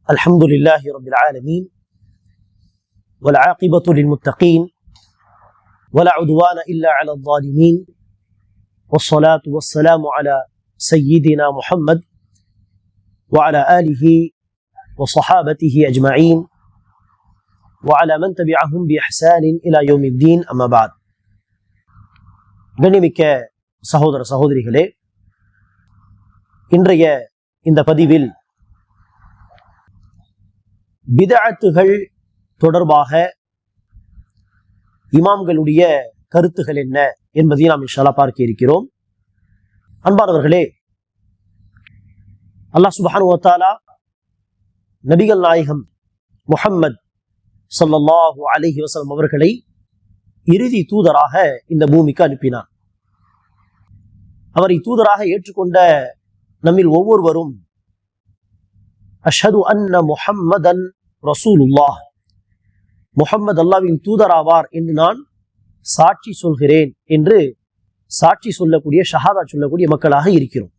الحمد لله رب العالمين والعاقبة للمتقين ولا عدوان إلا على الظالمين والصلاة والسلام على سيدنا محمد وعلى آله وصحابته أجمعين وعلى من تبعهم بإحسان إلى يوم الدين أما بعد. கண்ணியமிக்க சகோதர சகோதரிகளே, இன்றைய இந்த பதிவில் பிதஅத்துகள் தொடர்பாக இமாம்களுடைய கருத்துகள் என்ன என்பதை நாம் இன்ஷா அல்லாஹ் பார்க்க இருக்கிறோம். அன்பானவர்களே, அல்லாஹ் சுப்ஹானஹு வ தஆலா நபிகள் நாயகம் முஹம்மது ஸல்லல்லாஹு அலைஹி வஸல்லம் அவர்களை இறுதி தூதராக இந்த பூமிக்கு அனுப்பினார். அவரை தூதராக ஏற்றுக்கொண்ட நம்மில் ஒவ்வொருவரும் அஷ்ஹது அன்ன முஹம்மதன் ரசூலுல்லாஹ், முஹம்மது அல்லாஹ்வின் தூதராவார் என்று நான் சாட்சி சொல்கிறேன் என்று சாட்சி சொல்லக்கூடிய, ஷஹாதா சொல்லக்கூடிய மக்களாக இருக்கிறோம்.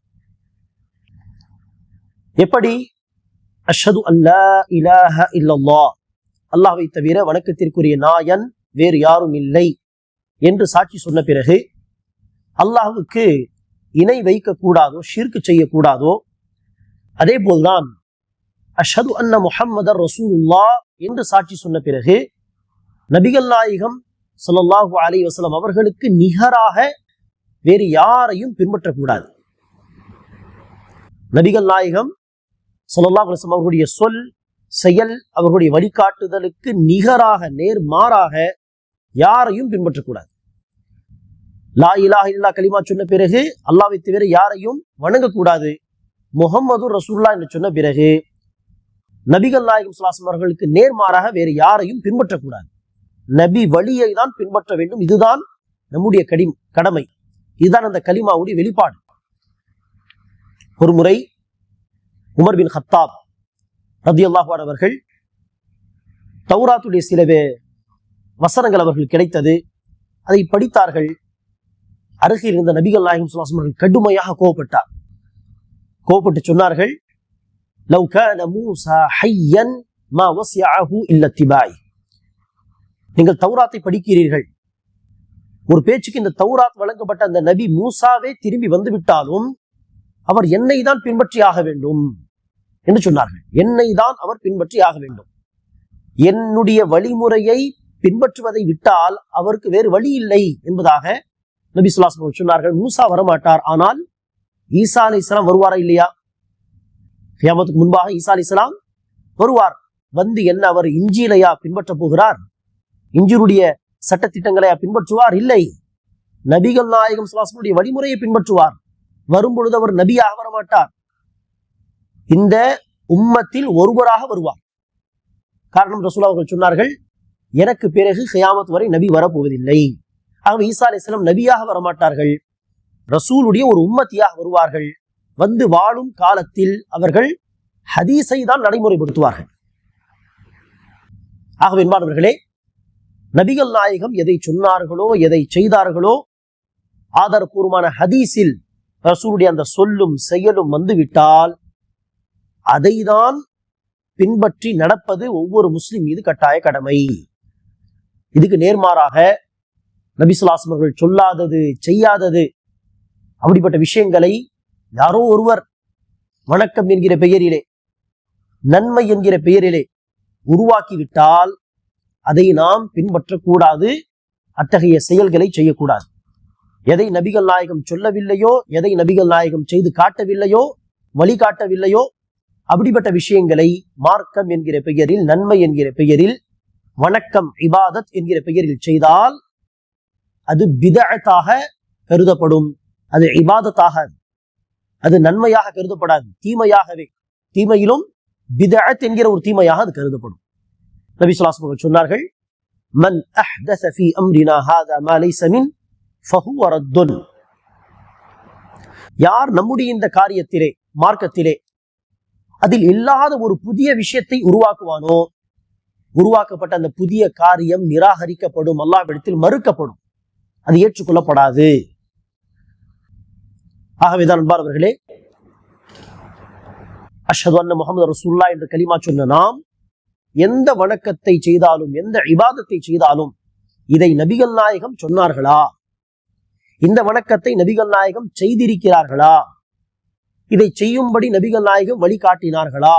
எப்படி அஷ்ஹது அல்லா இலாஹ இல்லல்லாஹ், அல்லாஹ்வை தவிர வணக்கத்திற்குரிய நாயன் வேறு யாரும் இல்லை என்று சாட்சி சொன்ன பிறகு அல்லாஹ்வுக்கு இணை வைக்க கூடாதோ, ஷிர்க் செய்யக்கூடாதோ, அதே போல்தான் அஷ்ஹது அன்ன முஹம்மதர் ரசூலுல்லாஹ் என்று சாட்சி சொன்ன பிறகு நபிகள் நாயகம் ஸல்லல்லாஹு அலைஹி வஸல்லம் அவர்களுக்கு நிகராக வேறு யாரையும் பின்பற்றக்கூடாது. நபிகள் நாயகம் ஸல்லல்லாஹு அலைஹி வஸல்லம் அவர்களுடைய சொல், செயல், அவர்களுடைய வழிகாட்டுதலுக்கு நிகராக, நேர்மாறாக யாரையும் பின்பற்றக்கூடாது. லா இலாஹ இல்லல்லாஹ் கலிமா சொன்ன பிறகு அல்லாஹ்வை தவிர யாரையும் வணங்கக்கூடாது. முஹம்மது ரசூலுல்லாஹ் என்று சொன்ன பிறகு நபிகள் நாயகம் ஸல்லல்லாஹு அலைஹி வஸல்லம் அவர்களுக்கு நேர்மாறாக வேறு யாரையும் பின்பற்றக்கூடாது. நபி வழியை தான் பின்பற்ற வேண்டும். இதுதான் நம்முடைய கடமை. இதுதான் அந்த கலிமாவுடைய வெளிப்பாடு. ஒரு முறை உமர் பின் கத்தாப் ரலியல்லாஹு அன்ஹு அவர்கள் தௌராத்துடைய சில வசனங்கள் அவர்கள் கிடைத்தது, அதை படித்தார்கள். அருகில் இருந்த நபிகள் நாயகம் ஸல்லல்லாஹு அலைஹி வஸல்லம் கடுமையாக கோபப்பட்டு சொன்னார்கள், லவ் கான மூஸா ஹய்யன் மா வஸிஅஹு இல்லா இத்திபாஇ. நீங்கள் தௌராத்தை படிக்கிறீர்கள், ஒரு பேச்சுக்கு இந்த தௌராத் வழங்கப்பட்ட அந்த நபி மூசாவே திரும்பி வந்து விட்டாலும் அவர் என்னை தான் பின்பற்றி ஆக வேண்டும் என்று சொன்னார்கள். என்னை தான் அவர் பின்பற்றி ஆக வேண்டும். என்னுடைய வழிமுறையை பின்பற்றுவதை விட்டால் அவருக்கு வேறு வழி இல்லை என்பதாக நபி ஸல்லல்லாஹு அலைஹி வஸல்லம் சொன்னார்கள். மூசா வரமாட்டார், ஆனால் ஈசா அலைஹிஸ்ஸலாம் வருவாரா இல்லையா? கியாமத்துக்கு முன்பாக ஈசா அலைஹிஸ்ஸலாம் வருவார். வந்து என்ன அவர் இஞ்சிலையா பின்பற்ற போகிறார்? இஞ்சிலுடைய சட்டத்திட்டங்களையா பின்பற்றுவார்? இல்லை, நபிகள் நாயகம் ஸல்லல்லாஹு அலைஹி வஸல்லம் வழிமுறையை பின்பற்றுவார். வரும்பொழுது அவர் நபியாக வரமாட்டார், இந்த உம்மத்தில் ஒருவராக வருவார். காரணம், ரசூலுல்லாஹ் அவர்கள் சொன்னார்கள், எனக்கு பிறகு கியாமத் வரை நபி வரப்போவதில்லை. ஆகவே ஈசா அலைஹிஸ்ஸலாம் நபியாக வரமாட்டார்கள், ரசூலுடைய ஒரு உம்மத்தியாக வருவார்கள். வந்து வாழும் காலத்தில் அவர்கள் ஹதீஸை தான் நடைமுறைப்படுத்துவார்கள். ஆகவே என்பார்களே, நபிகள் நாயகம் எதை சொன்னார்களோ, எதை செய்தார்களோ, ஆதாரபூர்வமான ஹதீஸில் ரசூலுடைய அந்த சொல்லும் செயலும் வந்துவிட்டால் அதை தான் பின்பற்றி நடப்பது ஒவ்வொரு முஸ்லிம் மீது கட்டாய கடமை. இதுக்கு நேர்மாறாக நபி ஸல்லல்லாஹு அலைஹி வஸல்லம் அவர்கள் சொல்லாதது, செய்யாதது, அப்படிப்பட்ட விஷயங்களை யாரோ ஒருவர் வணக்கம் என்கிற பெயரிலே, நன்மை என்கிற பெயரிலே உருவாக்கிவிட்டால் அதை நாம் பின்பற்றக்கூடாது. அத்தகைய செயல்களை செய்யக்கூடாது. எதை நபிகள் நாயகம் சொல்லவில்லையோ, எதை நபிகள் நாயகம் செய்து காட்டவில்லையோ, வழிகாட்டவில்லையோ, அப்படிப்பட்ட விஷயங்களை மார்க்கம் என்கிற பெயரில், நன்மை என்கிற பெயரில், வணக்கம் இபாதத் என்கிற பெயரில் செய்தால் அது பிதஅத்தாக கருதப்படும். அது இபாதத்தாக, அது நன்மையாக கருதப்படாது, தீமையாகவே, தீமையிலும் பிதஅத் என்கிற ஒரு தீமையாக அது கருதப்படும். நபி ஸல்லல்லாஹு அலைஹி வஸல்லம் சொன்னார்கள், மன் அஹ்தஸ ஃபீ அம்ரினா ஹாதா மா லைஸ மின் ஃபஹுவ ரத்துன். யார் நம்முடைய இந்த காரியத்திலே, மார்க்கத்திலே அதில் இல்லாத ஒரு புதிய விஷயத்தை உருவாக்குவானோ, உருவாக்கப்பட்ட அந்த புதிய காரியம் நிராகரிக்கப்படும், அல்லாஹ்விடத்தில் மறுக்கப்படும், அது ஏற்றுக்கொள்ளப்படாது. ஆகவேதான் அன்பார்ந்தவர்களே, அஷ்ஹது அன்ன முஹம்மது ரசூலுல்லாஹ் என்று கலிமா சொன்ன நாம் எந்த வணக்கத்தை செய்தாலும் எந்த இபாதத்தை செய்தாலும் இதை நபிகள் நாயகம் சொன்னார்களா, இந்த வணக்கத்தை நபிகள் நாயகம் செய்திருக்கிறார்களா, இதை செய்யும்படி நபிகள் நாயகம் வழிகாட்டினார்களா,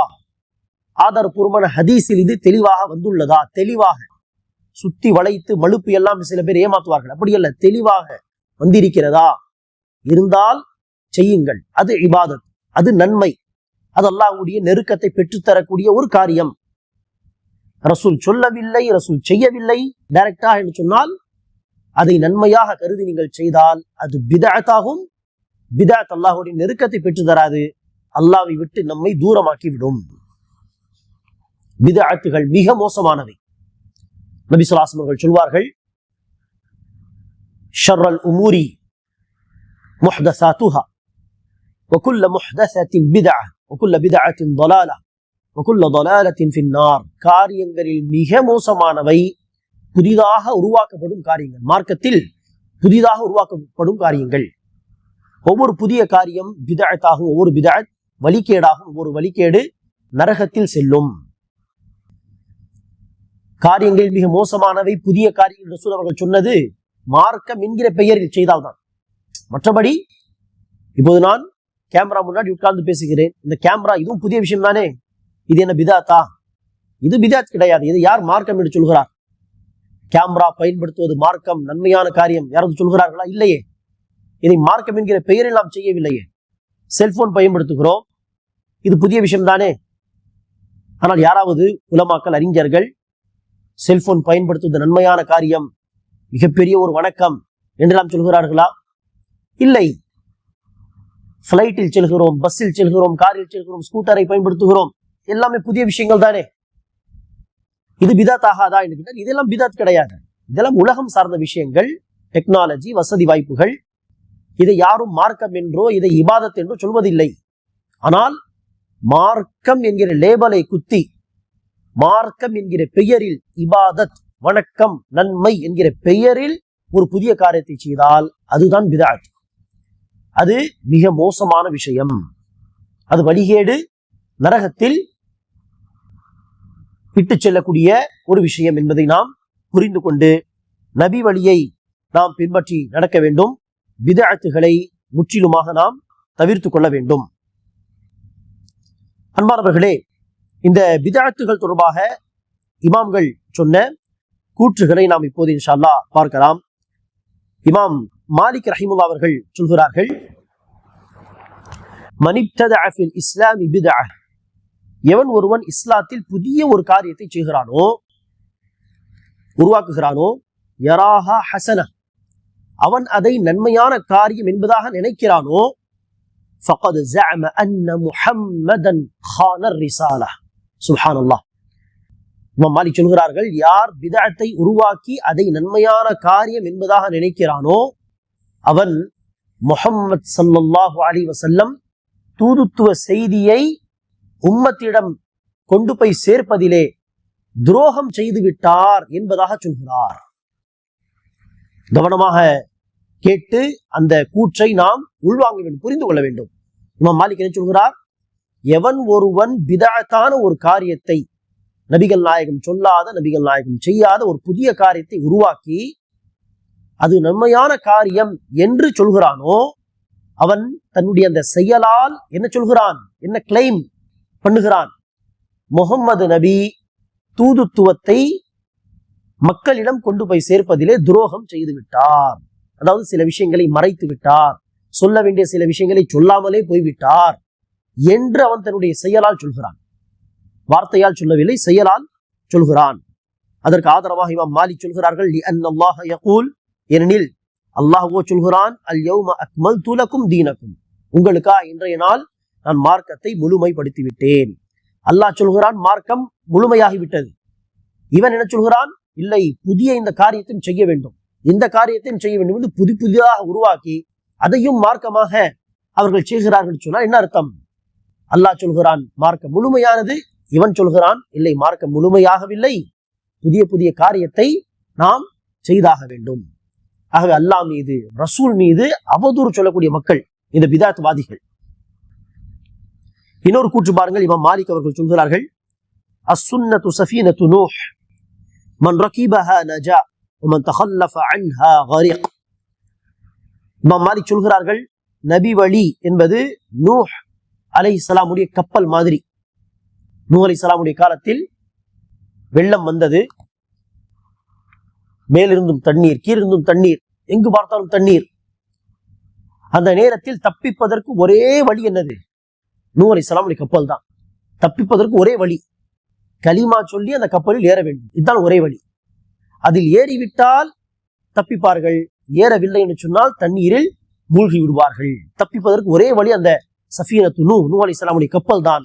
ஆதாரபூர்வமான ஹதீஸில் இது தெளிவாக வந்துள்ளதா, தெளிவாக சுத்தி வளைத்து மழுப்பு எல்லாம் சில பேர் ஏமாத்துவார்கள், அப்படி அல்ல, தெளிவாக வந்திருக்கிறதா, இருந்தால் செய்யுங்கள், அது இபாதத், அது நன்மை, அது அல்லாஹ்வுடைய நெருக்கத்தை பெற்றுத்தரக்கூடிய ஒரு காரியம். ரசூல் சொல்லவில்லை, ரசூல் செய்யவில்லை டைரக்டா என்று சொன்னால் அதை நன்மையாக கருதி நீங்கள் செய்தால் அது பிதஅத்தாகும். பிதஅத் அல்லாஹ்வுடைய நெருக்கத்தை பெற்று தராது, அல்லாஹ்வை விட்டு நம்மை தூரமாக்கி விடும். பிதஅத்துகள் மிக மோசமானவை. நபி ஸல்லல்லாஹு அலைஹி வஸல்லம் சொல்வார்கள், ஷர்ரல் உமூரி முஹ்தஸாத்துஹா வகுல்ல முஹ்தஸத்தின் பிதஅ வகுல்ல பிதஅத்தின் ضلالة வகுல்ல ضلالة في النار. காரியங்களில் மிக மோசமானவை புதிதாக உருவாக்கப்படும் காரியங்கள், மார்க்கத்தில் புதிதாக உருவாக்கப்படும் காரியங்கள். ஒவ்வொரு புதிய காரியம் பிதஅத்தாகும், ஒவ்வொரு பிதஅத் வழிகேடாகும், ஒவ்வொரு வழிகேடு நரகத்தில் செல்லும். காரியங்களில் மிக மோசமானவை புதிய காரியங்கள் ரசூல் அவர்கள் சொன்னது மார்க்கம் என்கிற பெயரில் செய்தால்தான். மற்றபடி இப்போது நான் கேமரா முன்னாடி உட்கார்ந்து பேசுகிறேன், இந்த கேமரா இதுவும் புதிய விஷயம் தானே, இது என்ன பிதாத்தா? இது பிதாத் கிடையாது. இது யார் மார்க்கம் என்று சொல்கிறார்? கேமரா பயன்படுத்துவது மார்க்கம், நன்மையான காரியம் யாராவது சொல்கிறார்களா? இல்லையே. இதை மார்க்கம் என்கிற பெயரில் நாம் செய்யவில்லையே. செல்போன் பயன்படுத்துகிறோம், இது புதிய விஷயம் தானே. ஆனால் யாராவது உலமாக்கள், அறிஞர்கள் செல்போன் பயன்படுத்துவது நன்மையான காரியம், மிகப்பெரிய ஒரு வணக்கம் என்று நாம் சொல்கிறார்களா? இல்லை. பிளைட்டில் செல்கிறோம், பஸ்ஸில் செல்கிறோம், காரில் செல்கிறோம், ஸ்கூட்டரை பயன்படுத்துகிறோம், எல்லாமே புதிய விஷயங்கள் தானே. இது பிதாத் ஆகாதா என்று கேட்டால் இதெல்லாம் பிதாத் கிடையாது. இதெல்லாம் உலகம் சார்ந்த விஷயங்கள், டெக்னாலஜி, வசதி வாய்ப்புகள். இதை யாரும் மார்க்கம் என்றோ இதை இபாதத் என்றோ சொல்வதில்லை. ஆனால் மார்க்கம் என்கிற லேபலை குத்தி, மார்க்கம் என்கிற பெயரில் இபாதத், வணக்கம், நன்மை என்கிற பெயரில் ஒரு புதிய காரியத்தை செய்தால் அதுதான் பிதாத். அது மிக மோசமான விஷயம், அது வழிகேடு, நரகத்தில் விட்டு செல்லக்கூடிய ஒரு விஷயம் என்பதை நாம் புரிந்து கொண்டு நபி வழியை நாம் பின்பற்றி நடக்க வேண்டும். பிதஅத்துகளை முற்றிலுமாக நாம் தவிர்த்து கொள்ள வேண்டும். அன்பானவர்களே, இந்த பிதஅத்துகள் தொடர்பாக இமாம்கள் சொன்ன கூற்றுகளை நாம் இப்போது இன்ஷா அல்லாஹ் பார்க்கலாம். இமாம் மாலிக் ரஹிமுல்லாஹ் அவர்கள் சொல்கிறார்கள், மன் இப்ததஅ ஃபில் இஸ்லாமி பிதஅ, எவன் ஒருவன் இஸ்லாத்தில் புதிய ஒரு காரியத்தை செய்கிறானோ, உருவாக்குகிறானோ, யராஹா ஹஸன, அவன் அதை நன்மையான காரியம் என்பதாக நினைக்கிறானோ, ஃபகத் ஸஅம அன்ன முஹம்மதன் கான ரிஸாலா. சுப்ஹானல்லாஹ். இமாம் மாலிக் சொல்கிறார்கள், யார் பிதஅத்தை உருவாக்கி அதை நன்மையான காரியம் என்பதாக நினைக்கிறானோ அவன் முஹம்மத் ஸல்லல்லாஹு அலைஹி வஸல்லம் தூதுத்துவ செய்தியை உம்மத்திடம் கொண்டு போய் சேர்ப்பதிலே துரோகம் செய்து விட்டார் என்பதாக சொல்கிறார். கவனமாக கேட்டு அந்த கூற்றை நாம் உள்வாங்க வேண்டும், புரிந்து கொள்ள வேண்டும். இமாம் மாலிக் என்ன சொல்கிறார்? எவன் ஒருவன் பிதஅத்தான ஒரு காரியத்தை, நபிகள் நாயகம் சொல்லாத, நபிகள் நாயகம் செய்யாத ஒரு புதிய காரியத்தை உருவாக்கி அது நன்மையான காரியம் என்று சொல்கிறானோ அவன் தன்னுடைய அந்த செயலால் என்ன சொல்கிறான், என்ன கிளைம் பண்ணுகிறான்? முஹம்மது நபி தூதுத்துவத்தை மக்களிடம் கொண்டு போய் சேர்ப்பதிலே துரோகம் செய்து விட்டார், அதாவது சில விஷயங்களை மறைத்து விட்டார், சொல்ல வேண்டிய சில விஷயங்களை சொல்லாமலே போய்விட்டார் என்று அவன் தன்னுடைய செயலால் சொல்கிறான். வார்த்தையால் சொல்லவில்லை, செயலால் சொல்கிறான். அதற்கு ஆதரவாக இமாம் மாலிக் சொல்கிறார்கள், லிஅன்னல்லாஹ யகூல், ஏனெனில் அல்லாஹ்வோ சொல்கிறான், அல் யௌம அக்மல்து லக்கும் தீனக்கும், உங்களுக்கா இன்றைய நாள் நான் மார்க்கத்தை முழுமைப்படுத்தி விட்டேன். அல்லாஹ் சொல்கிறான் மார்க்கம் முழுமையாகிவிட்டது. இவன் என்ன சொல்கிறான்? இல்லை, புதிய இந்த காரியத்தையும் செய்ய வேண்டும், இந்த காரியத்தையும் செய்ய வேண்டும் என்று புதிதாக உருவாக்கி அதையும் மார்க்கமாக அவர்கள் செய்கிறார்கள் சொன்னால் என்ன அர்த்தம்? அல்லாஹ் சொல்கிறான் மார்க்கம் முழுமையானது, இவன் சொல்கிறான் இல்லை, மார்க்கம் முழுமையாகவில்லை, புதிய புதிய காரியத்தை நாம் செய்தாக வேண்டும். ஆகவே அல்லாஹ் மீது, ரசூல் மீது அவதூறு சொல்லக்கூடிய மக்கள் இந்த பிதாத்வாதிகள். இன்னொரு கூற்று பாருங்கள், இமாம் மாலிக் அவர்கள் சொல்கிறார்கள், அஸ்ஸுன்னத்து ஸஃபீனத்து நூஹ் மன் ரகிபஹா நஜா வமன் தகல்லஃப அன்ஹா கரிக். இமாம் மாலிக் சொல்கிறார்கள், நபி வழி என்பது நூஹ் அலைஹிஸ்ஸலாமுடைய கப்பல் மாதிரி. நூஹ் அலைஹிஸ்ஸலாமுடைய காலத்தில் வெள்ளம் வந்தது, மேலிருந்தும் தண்ணீர், கீழிருந்தும் தண்ணீர், எங்கு பார்த்தாலும் தண்ணீர். அந்த நேரத்தில் தப்பிப்பதற்கு ஒரே வழி என்னது? நூஹ் அலைஹிஸ்ஸலாமுடைய கப்பல் தான். தப்பிப்பதற்கு ஒரே வழி கலிமா சொல்லி அந்த கப்பலில் ஏற வேண்டும். இதுதான் ஒரே வழி. அதில் ஏறிவிட்டால் தப்பிப்பார்கள், ஏறவில்லை என்று சொன்னால் தண்ணீரில் மூழ்கி விடுவார்கள். தப்பிப்பதற்கு ஒரே வழி அந்த சஃபீனத்து நூஹ் அலைஹிஸ்ஸலாமுடைய கப்பல் தான்.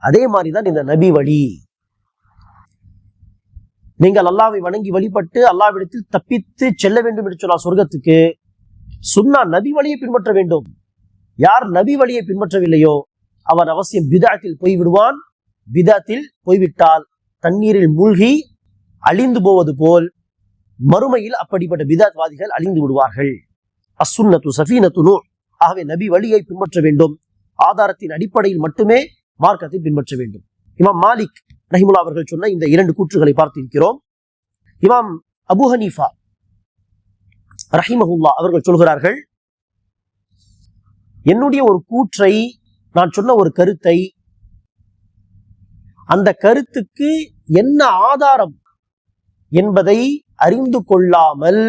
அதே மாதிரிதான் இந்த நபி வழி. நீங்கள் அல்லாஹ்வை வணங்கி வழிபட்டு அல்லாஹ்விடத்தில் தப்பித்து செல்ல வேண்டும் என்று சொன்னால் சொர்க்கத்துக்கு, சுன்னா நபி வழியை பின்பற்ற வேண்டும். யார் நபி வழியை பின்பற்றவில்லையோ அவன் அவசியம் பிதாத்தில் போய்விடுவான். பிதாத்தில் போய்விட்டால் தண்ணீரில் மூழ்கி அழிந்து போவது போல் மறுமையில் அப்படிப்பட்ட பிதாத்வாதிகள் அழிந்து விடுவார்கள். அஸ்ஸுன்னத்து ஸஃபீனத்து நூஹ். ஆகவே நபி வழியை பின்பற்ற வேண்டும். ஆதாரத்தின் அடிப்படையில் மட்டுமே மார்க்கத்தை பின்பற்ற வேண்டும். இமாம் மாலிக் ரஹிமுல்லா அவர்கள் சொன்ன இந்த இரண்டு கூற்றுகளை பார்த்திருக்கிறோம். இமாம் அபூ ஹனீஃபா ரஹிமஹுல்லா அவர்கள் சொல்கிறார்கள், என்னுடைய ஒரு கூற்றை, நான் சொன்ன ஒரு கருத்தை, அந்த கருத்துக்கு என்ன ஆதாரம் என்பதை அறிந்து கொள்ளாமல்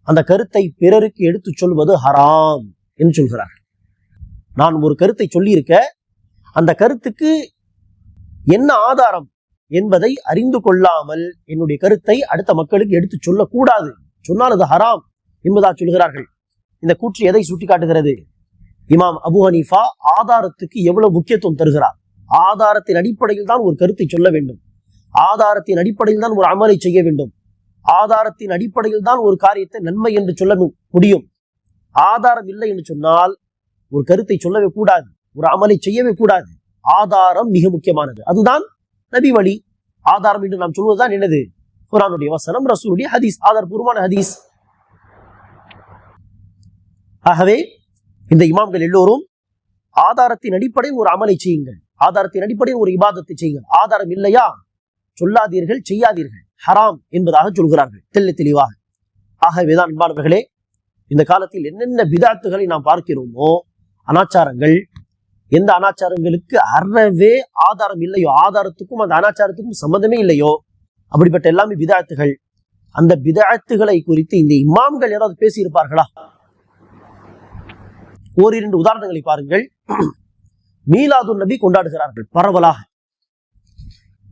அந்த கருத்தை பிறருக்கு எடுத்து சொல்வது ஹராம் என்று சொல்கிறார். நான் ஒரு கருத்தை சொல்லியிருக்க, அந்த கருத்துக்கு என்ன ஆதாரம் என்பதை அறிந்து கொள்ளாமல் என்னுடைய கருத்தை அடுத்த மக்களுக்கு எடுத்து சொல்லக்கூடாது, சொன்னால் அது ஹராம் என்பதா சொல்கிறார்கள். இந்த கூற்று எதை சுட்டிக்காட்டுகிறது? இமாம் அபூ ஹனீஃபா ஆதாரத்துக்கு எவ்வளவு முக்கியத்துவம் தருகிறார். ஆதாரத்தின் அடிப்படையில் தான் ஒரு கருத்தை சொல்ல வேண்டும், ஆதாரத்தின் அடிப்படையில் தான் ஒரு அமலை செய்ய வேண்டும், ஆதாரத்தின் அடிப்படையில் தான் ஒரு காரியத்தை நன்மை என்று சொல்ல முடியும். ஆதாரம் இல்லை என்று சொன்னால் ஒரு கருத்தை சொல்லவே கூடாது, ஒரு அமலை செய்யவே கூடாது. ஆதாரம் மிக முக்கியமானது. அதுதான் நபி வழி. ஆதாரம் என்று நாம் சொல்வதுதான் என்னது? குர்ஆனுடைய வசனம், ரசூலுடைய ஹதீஸ், ஆதாரபூர்வமான ஹதீஸ். ஆகவே இந்த இமாம்கள் எல்லோரும் ஆதாரத்தின் அடிப்படையில் ஒரு அமலை செய்யுங்கள், ஆதாரத்தின் அடிப்படையில் ஒரு இபாதத்தை செய்யுங்கள். ஆதாரம் இல்லையா சொல்லாதீர்கள், செய்யாதீர்கள், ஹராம் என்பதாக சொல்கிறார்கள் தெல்ல தெளிவாக. ஆகவேதான் அன்பானவர்களே, இந்த காலத்தில் என்னென்ன பிதாத்துகளை நாம் பார்க்கிறோமோ, அனாச்சாரங்கள், எந்த அனாச்சாரங்களுக்கு அறவே ஆதாரம் இல்லையோ, ஆதாரத்துக்கும் அந்த அனாச்சாரத்துக்கும் சம்பந்தமே இல்லையோ, அப்படிப்பட்ட எல்லாமே பிதாத்துகள். அந்த பிதாத்துகளை குறித்து இந்த இமாம்கள் ஏதாவது பேசியிருப்பார்களா? ஓரிரண்டு உதாரணங்களை பாருங்கள். மீலாது நபி கொண்டாடுகிறார்கள், பரவலாக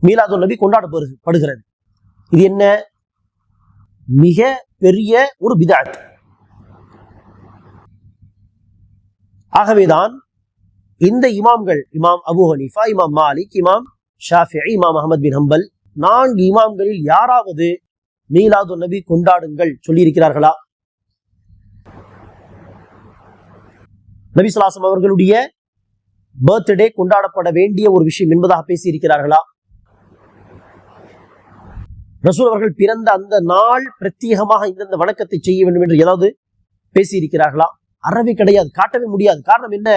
மீலாது நபி கொண்டாடப்படுகிறது. இது என்ன? மிக பெரிய ஒரு பிதாத். ஆகவேதான் இந்த இமாம்கள், இமாம் அபூ ஹனீஃபா, இமாம் மாலிக், இமாம் ஷாஃபிஈ, இமாம் அஹ்மத் பின் ஹம்பல், 4 இமாம்களில் யாராவது மீலாது நபி கொண்டாடுங்கள் சொல்லியிருக்கிறார்களா? நபி ஸல்லல்லாஹு அலைஹி வஸல்லம் அவர்களுடைய பர்த்டே கொண்டாடப்பட வேண்டிய ஒரு விஷயம் என்பதாக பேசியிருக்கிறார்களா? ரசூல் அவர்கள் பிறந்த அந்த நாள் பிரத்யேகமாக இந்த வணக்கத்தை செய்ய வேண்டும் என்று ஏதாவது பேசியிருக்கிறார்களா? அறவே கிடையாது, காட்டவே முடியாது. காரணம் என்ன?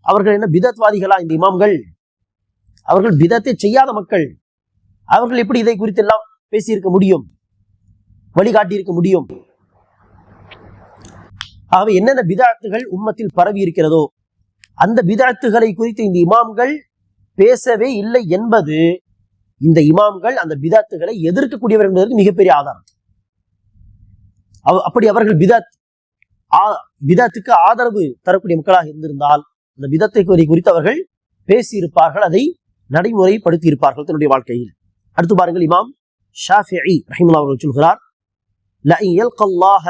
அவர்கள் என்ன பிதத்வாதிகளா? இந்த இமாம்கள் அவர்கள் பிதத்தை செய்யாத மக்கள். அவர்கள் எப்படி இதை குறித்து எல்லாம் பேசியிருக்க முடியும், வழிகாட்டியிருக்க முடியும்? ஆகவே என்னென்ன பிதாத்துகள் உம்மத்தில் பரவி இருக்கிறதோ அந்த பிதாத்துகளை குறித்து இந்த இமாம்கள் பேசவே இல்லை என்பது இந்த இமாம்கள் அந்த பிதாத்துகளை எதிர்க்கக்கூடியவர் என்பதற்கு மிகப்பெரிய ஆதாரம். அப்படி அவர்கள் பிதாத்துக்கு ஆதரவு தரக்கூடிய மக்களாக இருந்திருந்தால் அந்த பிதத்தை குறித்து அவர்கள் பேசியிருப்பார்கள், அதை நடைமுறைப்படுத்தி இருப்பார்கள் தன்னுடைய வாழ்க்கையில். அடுத்து பாருங்கள், இமாம் ஷாஃபிஈ ரஹிமஹுல்லாஹ் அவர்கள் சொல்கிறார், لَأَنْ يَلْقَى اللَّهَ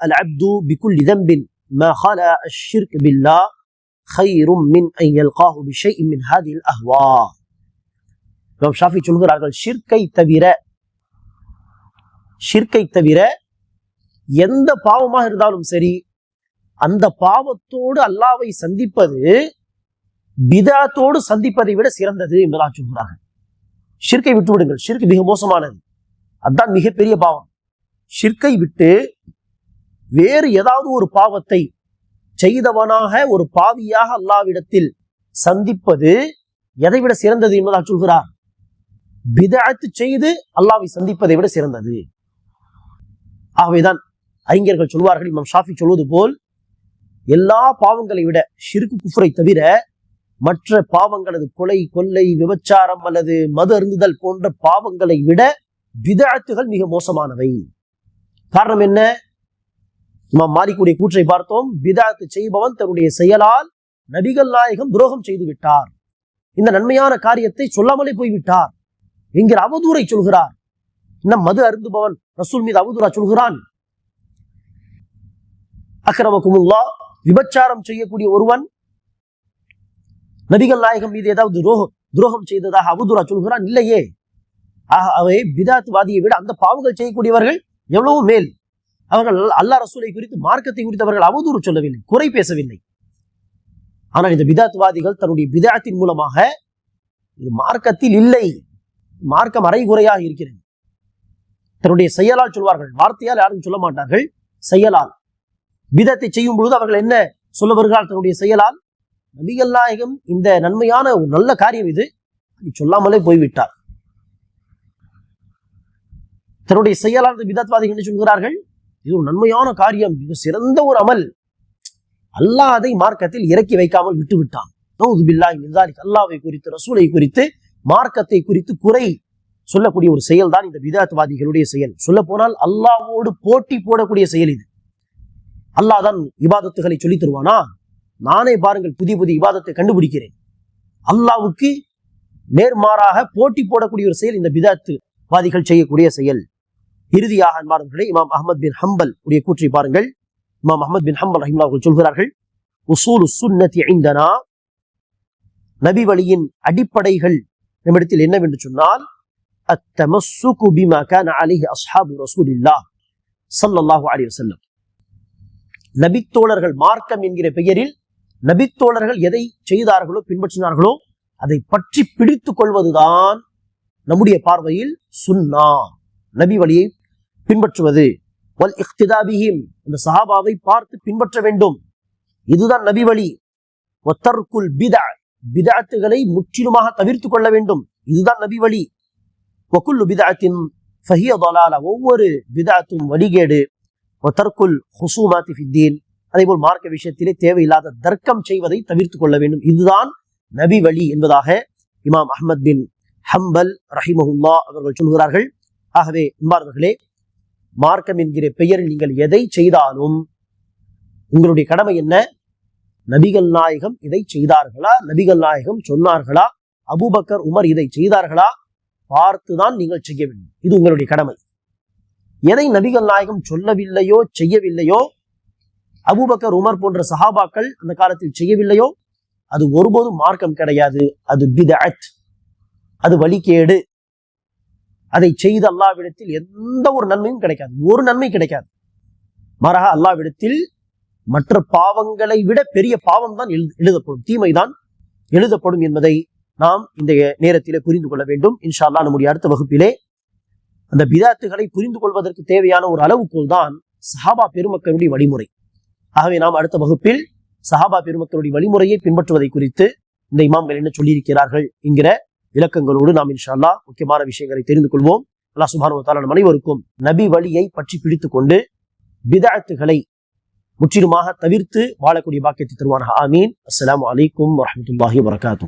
الْعَبْدُ بِكُلِّ ذَنْبٍ مَا خَلَا الشِّرْكَ بِاللَّهِ خَيْرٌ مِنْ أَنْ يَلْقَاهُ بِشَيْءٍ مِنْ هَذِهِ الْأَهْوَاءِ. இமாம் ஷாஃபிஈ சொல்கிறார்கள், ஷிர்கை தவிர எந்த பாவமாக இருந்தாலும் சரி, அந்த பாவத்தோடு அல்லாஹ்வை சந்திப்பது பிதாத்தோடு சந்திப்பதை விட சிறந்தது என்பதாக சொல்கிறார்கள். ஷிர்கை விட்டு விடுங்கள், ஷிர்க் மிக மோசமானது, அதுதான் மிகப்பெரிய பாவம். ஷிர்கை விட்டு வேறு ஏதாவது ஒரு பாவத்தை செய்தவனாக, ஒரு பாவியாக அல்லாஹ்விடத்தில் சந்திப்பது எதை விட சிறந்தது என்பதாக சொல்கிறார். பிதஅத் செய்து அல்லாஹ்வை சந்திப்பதை விட சிறந்தது. ஆகவேதான் அறிஞர்கள் சொல்வார்கள், இமாம் ஷாஃபி சொல்வது போல், எல்லா பாவங்களை விட ஷிர்க் குஃப்ரை தவிர மற்ற பாவங்கள், அது கொலை, கொள்ளை, விபச்சாரம் அல்லது மது அருந்துதல் போன்ற பாவங்களை விட பிதஅத்துகள் மிக மோசமானவை. காரணம் என்ன? இமாம் மாலிக்குடைய கூற்றை பார்த்தோம். பிதஅத் செய்பவன் தன்னுடைய செயலால் நபிகள் நாயகம் துரோகம் செய்து விட்டார், இந்த நன்மையான காரியத்தை சொல்லாமலே போய்விட்டார் என்கிற அவதூறை சொல்கிறார். இன்னும் மது அருந்துபவன் ரசூல் மீது அவதூறா சொல்கிறான். அக்ரமகுமுல்லாஹ், விபச்சாரம் செய்யக்கூடிய ஒருவன் நபிகள் நாயகம் மீது ஏதாவது துரோகம் செய்ததாக அவதூறா சொல்கிறான். இல்லையே. அவை பிதாத்வாதியை விட அந்த பாவங்கள் செய்யக்கூடியவர்கள் எவ்வளவு மேல். அவர்கள் அல்லாஹ் ரசூலை குறித்து, மார்க்கத்தை குறித்து அவர்கள் அவதூறு சொல்லவில்லை, குறை பேசவில்லை. ஆனால் இந்த பிதாத்வாதிகள் தன்னுடைய பிதாத்தின் மூலமாக இது மார்க்கத்தில் இல்லை, மார்க்கம் அரைகுறையாக இருக்கிறது, தன்னுடைய செயலால் சொல்வார்கள். வார்த்தையால் யாரும் சொல்ல மாட்டார்கள், செயலால். பிதத்தை செய்யும் பொழுது அவர்கள் என்ன சொல்ல வருகிறார்? தன்னுடைய செயலால் நபிகள் நாயகம் இந்த நன்மையான ஒரு நல்ல காரியம் இது சொல்லாமலே போய்விட்டார். தன்னுடைய செயலால் பிதத்வாதிகள் என்ன சொல்கிறார்கள்? இது ஒரு நன்மையான காரியம், மிக சிறந்த ஒரு அமல், அல்லாஹ் அதை மார்க்கத்தில் இறக்கி வைக்காமல் விட்டு விட்டான். அல்லாஹ்வை குறித்து, ரசூலை குறித்து, மார்க்கத்தை குறித்து குறை சொல்லக்கூடிய ஒரு செயல் தான் இந்த பிதத்வாதிகளுடைய செயல். சொல்ல போனால் அல்லாஹ்வோடு போட்டி போடக்கூடிய செயல் இது. அல்லாஹ் தான் இபாதத்துகளை சொல்லி தருவானா? நானே பாருங்கள் புதிய புதிய இபாதத்தை கண்டுபிடிக்கிறேன். அல்லாஹ்வுக்கு நேர்மாறாக போட்டி போடக்கூடிய ஒரு செயல் இந்த பிதத்வாதிகள் செய்யக்கூடிய செயல். இறுதியாக அன்பார்ந்தவர்களே, இமாம் அஹ்மத் பின் ஹம்பல் உடைய கூற்றை பாருங்கள். இமாம் அஹ்மத் பின் ஹம்பல் ரஹிமஹுல்லாஹ் அவர்கள் சொல்கிறார்கள், உஸூலு சுன்னதி இந்தனா, நபி வழியின் அடிப்படைகள் நம்மிடத்தில் என்னவென்று சொன்னால், அத்தமஸ்ஸுகு பிமா கான அலைஹி அஸ்ஹாபு ரசூலில்லாஹ் ஸல்லல்லாஹு அலைஹி வஸல்லம். நபித்தோழர்கள், மார்க்கம் என்கிற பெயரில் நபித்தோழர்கள் எதை செய்தார்களோ, பின்பற்றினார்களோ அதை பற்றி பிடித்துக் கொள்வதுதான் நம்முடைய பார்வையில் சுன்னா, நபி வழியை பின்பற்றுவது. வல் இக்திதா பிஹிம், அந்த சஹாபாவை பார்த்து பின்பற்ற வேண்டும், இதுதான் நபி வழி. வத்தர்குல் பிதஅ, பிதஅத்துகளை முற்றிலுமாக தவிர்த்து கொள்ள வேண்டும், இதுதான் நபி வழி. வகுல்லு பிதஅத்தின் ஃபஹிய ضலாலா, ஒவ்வொரு பிதஅத்தும் வழிகேடு. வத்தர்குல் ஹுசூமாத்தி ஃபித்தீன், அதேபோல் மார்க்க விஷயத்திலே தேவையில்லாத தர்க்கம் செய்வதை தவிர்த்து கொள்ள வேண்டும், இதுதான் நபி வழி என்பதாக இமாம் அஹ்மத் பின் ஹம்பல் ரஹிமஹுல்லாஹ் அவர்கள் சொல்கிறார்கள். ஆகவே அன்பார்ந்தவர்களே, மார்க்கம் என்கிற பெயரில் நீங்கள் எதை செய்தாலும் உங்களுடைய கடமை என்ன? நபிகள் நாயகம் இதை செய்தார்களா, நபிகள் நாயகம் சொன்னார்களா, அபூபக்கர் உமர் இதை செய்தார்களா, பார்த்துதான் நீங்கள் செய்ய வேண்டும். இது உங்களுடைய கடமை. எதை நபிகள் நாயகம் சொல்லவில்லையோ, செய்யவில்லையோ, அபூபக்கர் உமர் போன்ற சஹாபாக்கள் அந்த காலத்தில் செய்யவில்லையோ, அது ஒருபோதும் மார்க்கம் கிடையாது, அது பிதஅத், அது வழிகேடு. அதை செய்து அல்லாஹ்விடத்தில் எந்த ஒரு நன்மையும் கிடைக்காது, ஒரு நன்மை கிடைக்காது. மாறாக அல்லாஹ்விடத்தில் மற்ற பாவங்களை விட பெரிய பாவம் தான் எழுதப்படும், தீமைதான் எழுதப்படும் என்பதை நாம் இந்த நேரத்திலே புரிந்து கொள்ள வேண்டும். இன்ஷா அல்லாஹ் நம்முடைய அடுத்த வகுப்பிலே அந்த பிதஅத்துகளை புரிந்து கொள்வதற்கு தேவையான ஒரு அளவுகோல் தான் சஹாபா பெருமக்களுடைய வழிமுறை. ஆகவே நாம் அடுத்த வகுப்பில் சஹாபா பெருமக்களுடைய வழிமுறையை பின்பற்றுவதை குறித்து இந்த இமாம்கள் என்ன சொல்லியிருக்கிறார்கள் என்கிற விளக்கங்களோடு நாம் இன்ஷா அல்லாஹ் முக்கியமான விஷயங்களை தெரிந்து கொள்வோம். அல்லாஹ் சுப்ஹானஹு வ தஆலா நம் அனைவருக்கும் நபி வழியை பற்றி பிடித்துக் கொண்டு பிதஅத்துகளை முற்றிலுமாக தவிர்த்து வாழக்கூடிய பாக்கியத்தை தருவானாக. ஆமீன். அஸ்ஸலாமு அலைக்கும் வரஹ்மத்துல்லாஹி வபரகாத்துஹு.